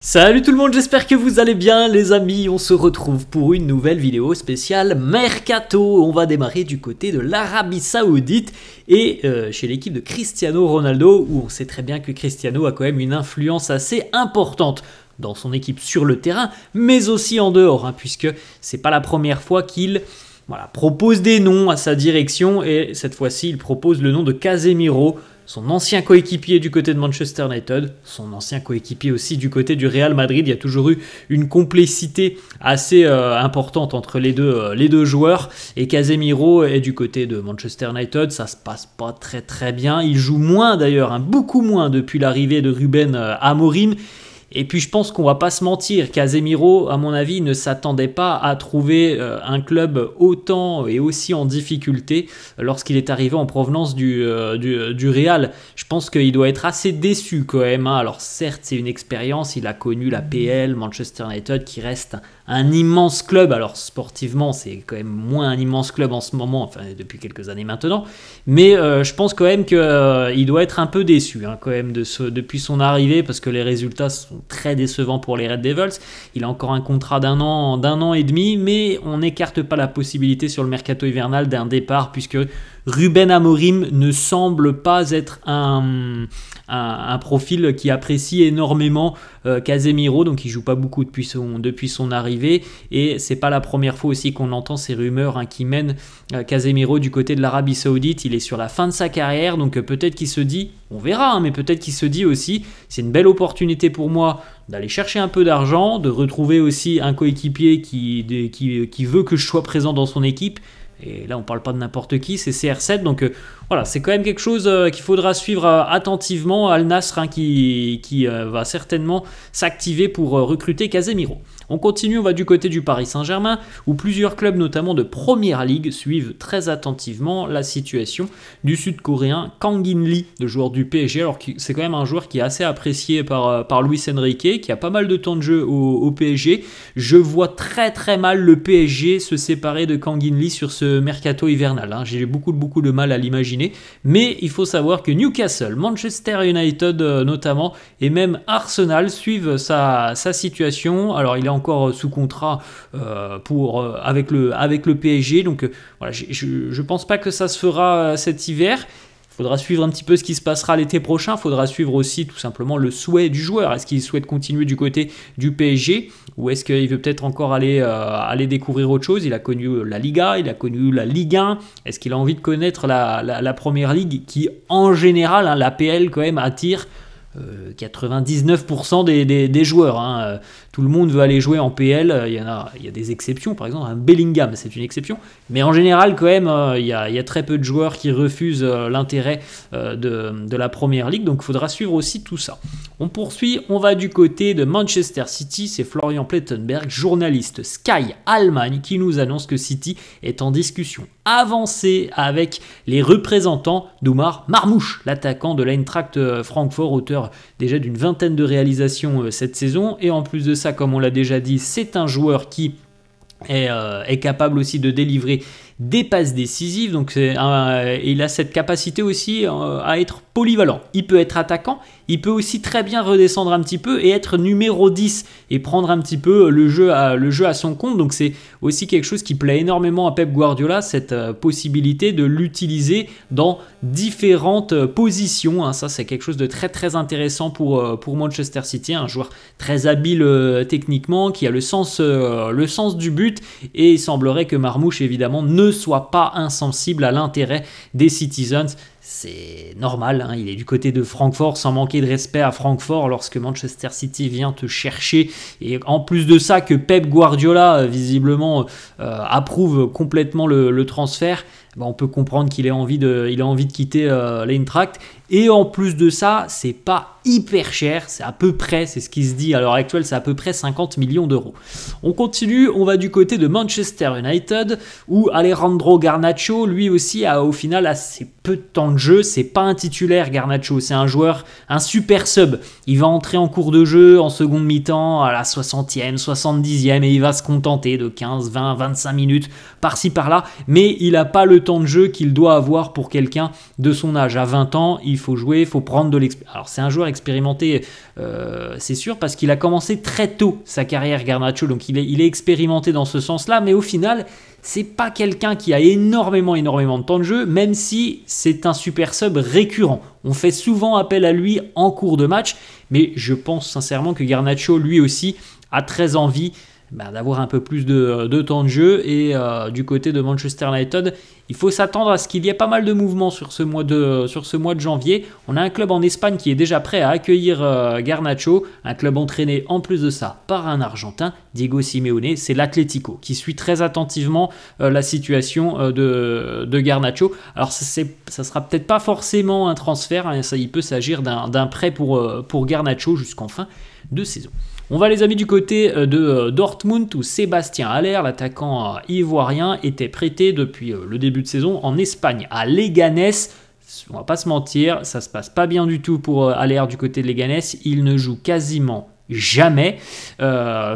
Salut tout le monde, j'espère que vous allez bien les amis, on se retrouve pour une nouvelle vidéo spéciale Mercato. On va démarrer du côté de l'Arabie Saoudite et chez l'équipe de Cristiano Ronaldo, où on sait très bien que Cristiano a quand même une influence assez importante dans son équipe sur le terrain, mais aussi en dehors, puisque c'est pas la première fois qu'il propose des noms à sa direction, et cette fois-ci il propose le nom de Casemiro, son ancien coéquipier du côté de Manchester United, son ancien coéquipier aussi du côté du Real Madrid. Il y a toujours eu une complicité assez importante entre les deux joueurs, et Casemiro est du côté de Manchester United, ça se passe pas très bien, il joue moins d'ailleurs, beaucoup moins depuis l'arrivée de Ruben Amorim. Et puis je pense qu'on va pas se mentir, Casemiro, à mon avis, ne s'attendait pas à trouver un club autant et aussi en difficulté lorsqu'il est arrivé en provenance du Real. Je pense qu'il doit être assez déçu quand même. Alors certes, c'est une expérience, il a connu la PL, Manchester United, qui reste un immense club. Alors sportivement, c'est quand même moins un immense club en ce moment, enfin depuis quelques années maintenant. Mais je pense quand même qu'il doit être un peu déçu quand même depuis son arrivée, parce que les résultats sont très décevant pour les Red Devils. Il a encore un contrat d'un an et demi, mais on n'écarte pas la possibilité sur le mercato hivernal d'un départ, puisque Ruben Amorim ne semble pas être un profil qui apprécie énormément Casemiro, donc il joue pas beaucoup depuis son arrivée, et c'est pas la première fois aussi qu'on entend ces rumeurs qui mènent Casemiro du côté de l'Arabie Saoudite. Il est sur la fin de sa carrière, donc peut-être qu'il se dit, on verra, mais peut-être qu'il se dit aussi, c'est une belle opportunité pour moi d'aller chercher un peu d'argent, de retrouver aussi un coéquipier qui veut que je sois présent dans son équipe. Et là, on ne parle pas de n'importe qui, c'est CR7. Donc voilà, c'est quand même quelque chose qu'il faudra suivre attentivement. Al Nassr qui va certainement s'activer pour recruter Casemiro. On continue, on va du côté du Paris Saint-Germain, où plusieurs clubs, notamment de Première Ligue, suivent très attentivement la situation du Sud-Coréen Kang In-lee, le joueur du PSG. Alors c'est quand même un joueur qui est assez apprécié par Luis Enrique, qui a pas mal de temps de jeu au PSG. Je vois très mal le PSG se séparer de Kang In-lee sur ce mercato hivernal. J'ai beaucoup de mal à l'imaginer, mais il faut savoir que Newcastle, Manchester United notamment, et même Arsenal suivent sa situation. Alors il est encore sous contrat avec le PSG, donc voilà, je pense pas que ça se fera cet hiver. Il faudra suivre un petit peu ce qui se passera l'été prochain. Il faudra suivre aussi tout simplement le souhait du joueur. Est-ce qu'il souhaite continuer du côté du PSG, ou est-ce qu'il veut peut-être encore aller découvrir autre chose? Il a connu la Liga, il a connu la Ligue 1. Est-ce qu'il a envie de connaître la Première Ligue, qui en général, l'APL quand même attire 99% des joueurs. Tout le monde veut aller jouer en PL. Il y a des exceptions, par exemple un Bellingham, c'est une exception, mais en général quand même il y a très peu de joueurs qui refusent l'intérêt de la Première Ligue, donc il faudra suivre aussi tout ça. On poursuit, on va du côté de Manchester City. C'est Florian Plettenberg, journaliste Sky Allemagne, qui nous annonce que City est en discussion avancée avec les représentants d'Omar Marmoush, l'attaquant de l'Eintracht Francfort, auteur déjà d'une vingtaine de réalisations cette saison. Et en plus de ça, comme on l'a déjà dit, c'est un joueur qui est capable aussi de délivrer des passes décisives, donc il a cette capacité aussi à être polyvalent. Il peut être attaquant, il peut aussi très bien redescendre un petit peu et être numéro 10 et prendre un petit peu le jeu à son compte. Donc c'est aussi quelque chose qui plaît énormément à Pep Guardiola, cette possibilité de l'utiliser dans différentes positions. Ça, c'est quelque chose de très intéressant pour Manchester City, un joueur très habile techniquement, qui a le sens du but, et il semblerait que Marmoush évidemment ne soit pas insensible à l'intérêt des Citizens. C'est normal, il est du côté de Francfort, sans manquer de respect à Francfort lorsque Manchester City vient te chercher, et en plus de ça que Pep Guardiola visiblement approuve complètement le transfert. On peut comprendre qu'il a envie de quitter l'Eintracht. Et en plus de ça, c'est pas hyper cher, c'est à peu près, c'est ce qui se dit à l'heure actuelle, c'est à peu près 50 millions d'euros. On continue, on va du côté de Manchester United, où Alejandro Garnacho, lui aussi, a au final assez peu de temps de jeu. C'est pas un titulaire, Garnacho, c'est un joueur, un super sub. Il va entrer en cours de jeu en seconde mi-temps à la 60e, 70e, et il va se contenter de 15, 20, 25 minutes par-ci par-là, mais il n'a pas le temps de jeu qu'il doit avoir pour quelqu'un de son âge. À 20 ans, il faut jouer, il faut prendre de l'expérience. Alors c'est un joueur expérimenté, c'est sûr, parce qu'il a commencé très tôt sa carrière Garnacho, donc il est expérimenté dans ce sens-là, mais au final, c'est pas quelqu'un qui a énormément de temps de jeu, même si c'est un super sub récurrent. On fait souvent appel à lui en cours de match, mais je pense sincèrement que Garnacho, lui aussi, a très envie d'avoir un peu plus de temps de jeu. Et du côté de Manchester United, il faut s'attendre à ce qu'il y ait pas mal de mouvements sur ce mois de janvier. On a un club en Espagne qui est déjà prêt à accueillir Garnacho, un club entraîné en plus de ça par un Argentin, Diego Simeone. C'est l'Atlético qui suit très attentivement la situation de Garnacho. Alors ça sera peut-être pas forcément un transfert, hein, il peut s'agir d'un prêt pour Garnacho jusqu'en fin de saison. On va les amis du côté de Dortmund où Sébastien Haller, l'attaquant ivoirien, était prêté depuis le début de saison en Espagne à Leganés. On va pas se mentir, ça se passe pas bien du tout pour Haller du côté de Leganés. Il ne joue quasiment jamais.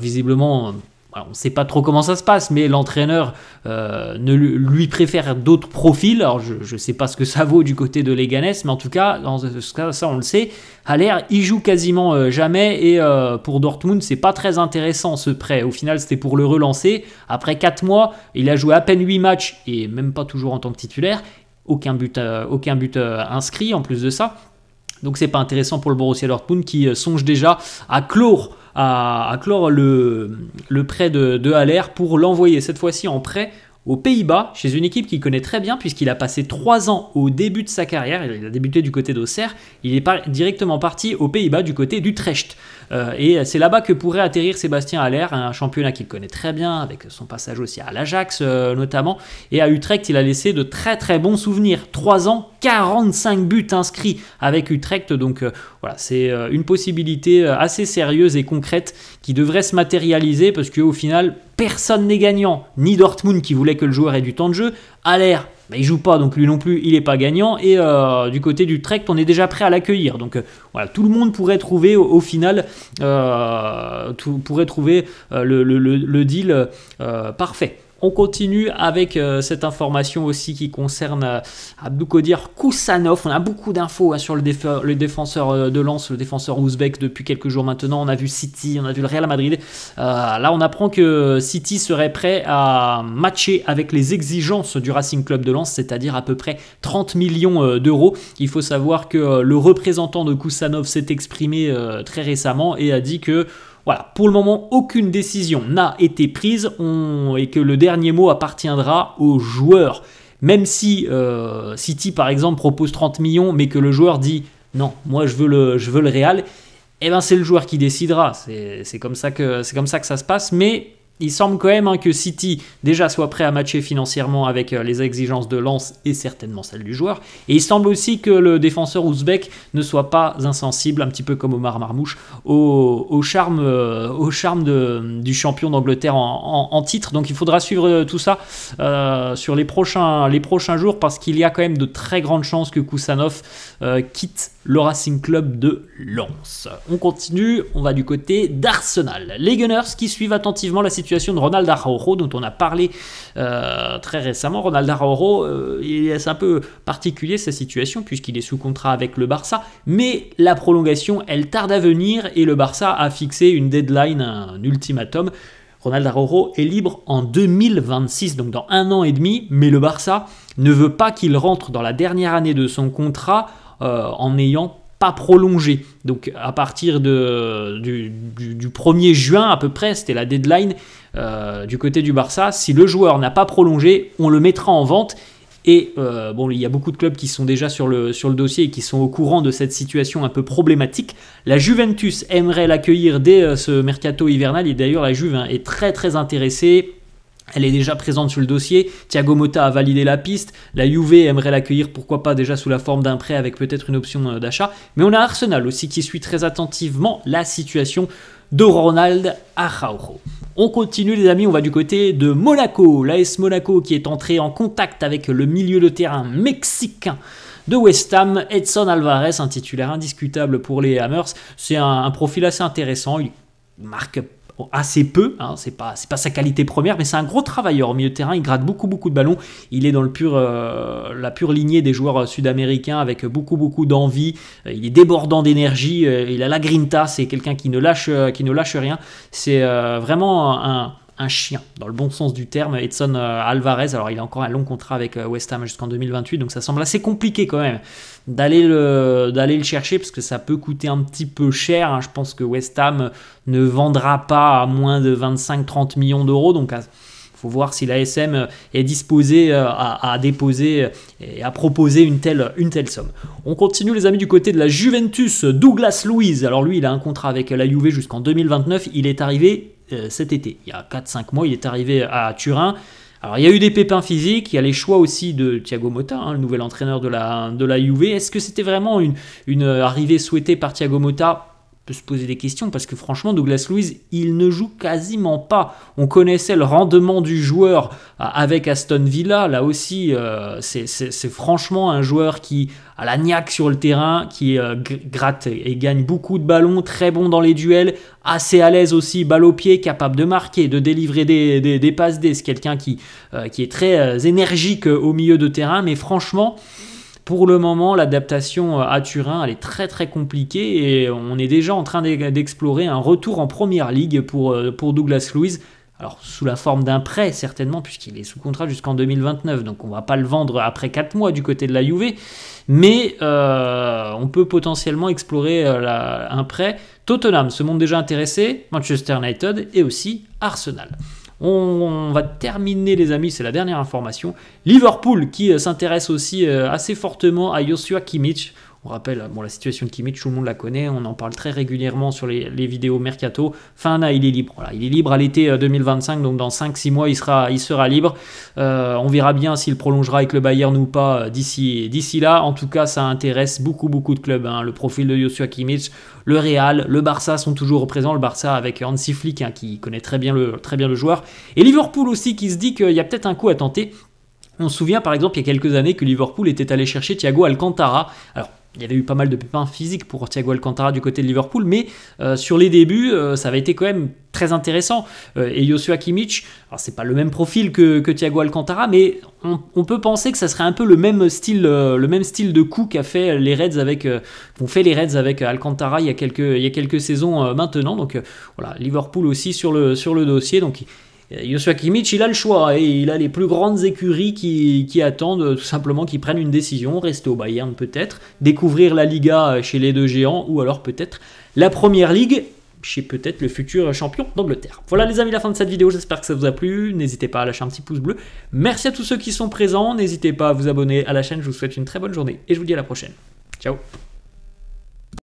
Visiblement, on ne sait pas trop comment ça se passe, mais l'entraîneur lui préfère d'autres profils. Alors je ne sais pas ce que ça vaut du côté de Leganés, mais en tout cas, dans ce cas, ça on le sait. Haller, il joue quasiment jamais et pour Dortmund, c'est pas très intéressant ce prêt. Au final, c'était pour le relancer. Après 4 mois, il a joué à peine 8 matchs et même pas toujours en tant que titulaire. Aucun but inscrit en plus de ça. Donc c'est pas intéressant pour le Borussia Dortmund qui songe déjà à clore le prêt de Haller pour l'envoyer cette fois-ci en prêt aux Pays-Bas, chez une équipe qu'il connaît très bien puisqu'il a passé 3 ans au début de sa carrière, il a débuté du côté d'Auxerre, il est directement parti aux Pays-Bas du côté d'Utrecht. Et c'est là-bas que pourrait atterrir Sébastien Haller, un championnat qu'il connaît très bien, avec son passage aussi à l'Ajax notamment. Et à Utrecht, il a laissé de très très bons souvenirs. 3 ans, 45 buts inscrits avec Utrecht. Donc voilà, c'est une possibilité assez sérieuse et concrète qui devrait se matérialiser parce qu'au final, personne n'est gagnant. Ni Dortmund qui voulait que le joueur ait du temps de jeu. Haller, il joue pas, donc lui non plus, il n'est pas gagnant. Et du côté d'Utrecht, on est déjà prêt à l'accueillir. Donc voilà, tout le monde pourrait trouver au final le deal parfait. On continue avec cette information aussi qui concerne Abdoukodir Koussanov. On a beaucoup d'infos sur le défenseur de Lens, le défenseur ouzbek depuis quelques jours maintenant. On a vu City, on a vu le Real Madrid. Là, on apprend que City serait prêt à matcher avec les exigences du Racing Club de Lens, c'est-à-dire à peu près 30 millions d'euros. Il faut savoir que le représentant de Koussanov s'est exprimé très récemment et a dit que voilà, pour le moment, aucune décision n'a été prise et que le dernier mot appartiendra aux joueurs. Même si City, par exemple, propose 30 millions, mais que le joueur dit « Non, moi je veux le Real », eh ben, c'est le joueur qui décidera. C'est comme ça que ça se passe, mais il semble quand même que City déjà soit prêt à matcher financièrement avec les exigences de Lens et certainement celles du joueur. Et il semble aussi que le défenseur ouzbek ne soit pas insensible, un petit peu comme Omar Marmouche, au charme du champion d'Angleterre en titre. Donc il faudra suivre tout ça sur les prochains jours parce qu'il y a quand même de très grandes chances que Koussanov quitte le Racing Club de Lens. On continue, on va du côté d'Arsenal. Les Gunners qui suivent attentivement la situation de Ronald Araujo dont on a parlé très récemment. Ronald Araujo, c'est un peu particulier sa situation puisqu'il est sous contrat avec le Barça, mais la prolongation, elle tarde à venir et le Barça a fixé une deadline, un ultimatum. Ronald Araujo est libre en 2026, donc dans 1 an et demi, mais le Barça ne veut pas qu'il rentre dans la dernière année de son contrat en n'ayant pas prolongé. Donc à partir du 1er juin à peu près, c'était la deadline du côté du Barça. Si le joueur n'a pas prolongé, on le mettra en vente. Et il y a beaucoup de clubs qui sont déjà sur le dossier et qui sont au courant de cette situation un peu problématique. La Juventus aimerait l'accueillir dès ce mercato hivernal et d'ailleurs la Juve est très très intéressée. Elle est déjà présente sur le dossier. Thiago Motta a validé la piste. La Juve aimerait l'accueillir, pourquoi pas déjà sous la forme d'un prêt avec peut-être une option d'achat. Mais on a Arsenal aussi qui suit très attentivement la situation de Ronald Araujo. On continue les amis, on va du côté de Monaco. L'AS Monaco qui est entré en contact avec le milieu de terrain mexicain de West Ham, Edson Alvarez, un titulaire indiscutable pour les Hammers. C'est un profil assez intéressant, il marque assez peu, hein, c'est pas sa qualité première, mais c'est un gros travailleur au milieu de terrain, il gratte beaucoup de ballons, il est dans la pure lignée des joueurs sud-américains avec beaucoup d'envie, il est débordant d'énergie, il a la grinta, c'est quelqu'un qui ne lâche rien, c'est vraiment un chien, dans le bon sens du terme, Edson Alvarez. Alors il a encore un long contrat avec West Ham jusqu'en 2028, donc ça semble assez compliqué quand même d'aller le chercher, parce que ça peut coûter un petit peu cher, hein. Je pense que West Ham ne vendra pas à moins de 25-30 millions d'euros, donc faut voir si la SM est disposée à déposer et à proposer une telle somme. On continue les amis du côté de la Juventus, Douglas Luiz. Alors lui il a un contrat avec la Juve jusqu'en 2029, il est arrivé cet été, il y a 4-5 mois, il est arrivé à Turin. Alors il y a eu des pépins physiques, il y a les choix aussi de Thiago Motta, hein, le nouvel entraîneur de la Juve. Est-ce que c'était vraiment une arrivée souhaitée par Thiago Motta? On peut se poser des questions, parce que franchement Douglas Luiz il ne joue quasiment pas. On connaissait le rendement du joueur avec Aston Villa, là aussi c'est franchement un joueur qui a la niaque sur le terrain, qui gratte et gagne beaucoup de ballons, très bon dans les duels, assez à l'aise aussi, balle au pied, capable de marquer, de délivrer des passes D. C'est quelqu'un qui est très énergique au milieu de terrain, mais franchement pour le moment, l'adaptation à Turin, elle est très compliquée, et on est déjà en train d'explorer un retour en première ligue pour Douglas Luiz. Alors, sous la forme d'un prêt, certainement, puisqu'il est sous contrat jusqu'en 2029, donc on ne va pas le vendre après 4 mois du côté de la Juve, mais on peut potentiellement explorer un prêt. Tottenham se montre déjà intéressé, Manchester United et aussi Arsenal. On va terminer les amis, c'est la dernière information. Liverpool qui s'intéresse aussi assez fortement à Joshua Kimmich. On rappelle, la situation de Kimmich, tout le monde la connaît, on en parle très régulièrement sur les vidéos mercato. Fin là, il est libre. Voilà, il est libre à l'été 2025, donc dans 5-6 mois, il sera libre. On verra bien s'il prolongera avec le Bayern ou pas d'ici là. En tout cas, ça intéresse beaucoup de clubs, hein. Le profil de Joshua Kimmich, le Real, le Barça sont toujours présents. Le Barça avec Hansi Flick, hein, qui connaît très bien le joueur. Et Liverpool aussi qui se dit qu'il y a peut-être un coup à tenter. On se souvient par exemple il y a quelques années que Liverpool était allé chercher Thiago Alcantara. Alors, il y avait eu pas mal de pépins physiques pour Thiago Alcantara du côté de Liverpool, mais sur les débuts, ça avait été quand même très intéressant. Et Joshua Kimmich, alors c'est pas le même profil que Thiago Alcantara, mais on peut penser que ça serait un peu le même style de coup qu'ont fait les Reds avec Alcantara il y a quelques saisons maintenant. Donc voilà, Liverpool aussi sur le dossier. Donc Joshua Kimmich, il a le choix, et il a les plus grandes écuries qui attendent tout simplement qu'ils prennent une décision, rester au Bayern peut-être, découvrir la Liga chez les deux géants, ou alors peut-être la Première Ligue chez peut-être le futur champion d'Angleterre. Voilà les amis, la fin de cette vidéo, j'espère que ça vous a plu, n'hésitez pas à lâcher un petit pouce bleu, merci à tous ceux qui sont présents, n'hésitez pas à vous abonner à la chaîne, je vous souhaite une très bonne journée, et je vous dis à la prochaine. Ciao.